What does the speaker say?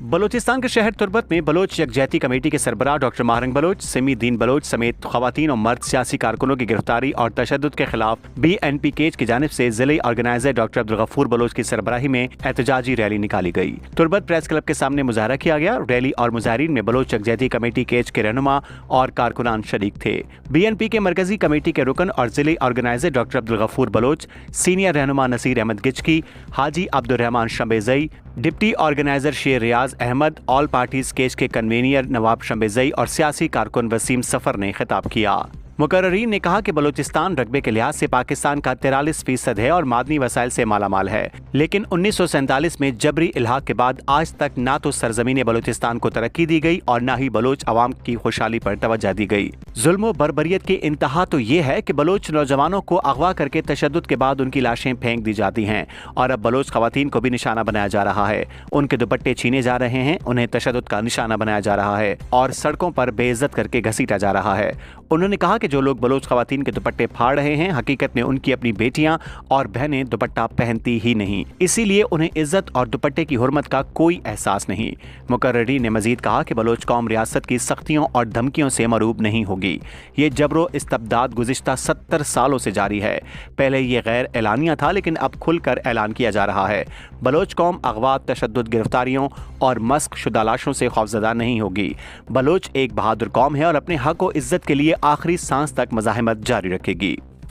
बलूचिस्तान के शहर तुर्बत में बलोच यकजहती कमेटी के सरबराह डॉक्टर माहरंग बलोच, सिमी दीन बलोच समेत खवातीन और मर्द सियासी कारकुनों की गिरफ्तारी और तशद्दुद के खिलाफ BNP केज की जानिब से जिले ऑर्गेनाइजर डॉक्टर अब्दुल गफूर बलोच की सरबराही में एहतजाजी रैली निकाली गई। तुर्बत प्रेस क्लब के सामने मुजाहरा किया गया। रैली और मुजाहरीन में बलोच यकजहती कमेटी केज के रहनुमा और कारकुनान शरीक थे। BNP के मरकजी कमेटी के रुकन और जिले organiser doctor Abdul Ghafoor Baloch, senior रहनुमा Naseer Ahmed Gichki, Haji Abdul Rehman Shambezai, deputy organiser Sher Riaz Ahmed, all parties केज के कन्वीनियर नवाब शंबेजई और सियासी कारकुन वसीम सफर ने खिताब किया। मुकर्रीन ने कहा कि बलूचिस्तान रकबे के लिहाज से पाकिस्तान का 43% है और मादनी वसाइल से मालामाल है, लेकिन 1947 में जबरी इल्हाक के बाद आज तक ना तो सरजमीन बलूचिस्तान को तरक्की दी गई और ना ही बलोच अवाम की खुशहाली पर तवज्जो दी गई। जुल्म बर्बरियत की इंतहा तो ये है कि बलोच नौजवानों को अगवा करके तशद्दुद के बाद उनकी लाशें फेंक दी जाती हैं और अब बलोच खवातीन को भी निशाना बनाया जा रहा है। उनके दुपट्टे छीने जा रहे हैं, उन्हें तशद्दुद का निशाना बनाया जा रहा है और सड़कों पर बेइज्जत करके घसीटा जा रहा है। उन्होंने कहा कि जो लोग बलोच खवातीन के दुपट्टे फाड़ रहे हैं, हकीकत में उनकी अपनी बेटियां और बहनें दुपट्टा पहनती ही नहीं, इसीलिए उन्हें इज्जत और दुपट्टे की हुर्मत का कोई एहसास नहीं। मुकर्रीन ने मजीद कहा कि बलोच कौम रियासत की सख्तियों और धमकियों से मरूब नहीं होगी। ये जबरो इस्तबदाद गुज़िश्ता 70 सालों से जारी है। पहले ये गैर एलानिया था, लेकिन अब खुलकर ऐलान किया जा रहा है। बलोच कौम अगवा, तशद्दुद, गिरफ्तारियों और मस्क शुदा लाशों से खौफजदा नहीं होगी। बलोच एक बहादुर कौम है और अपने हक और इज्जत के लिए आखिरी सांस तक मज़ाहमत जारी रखेगी।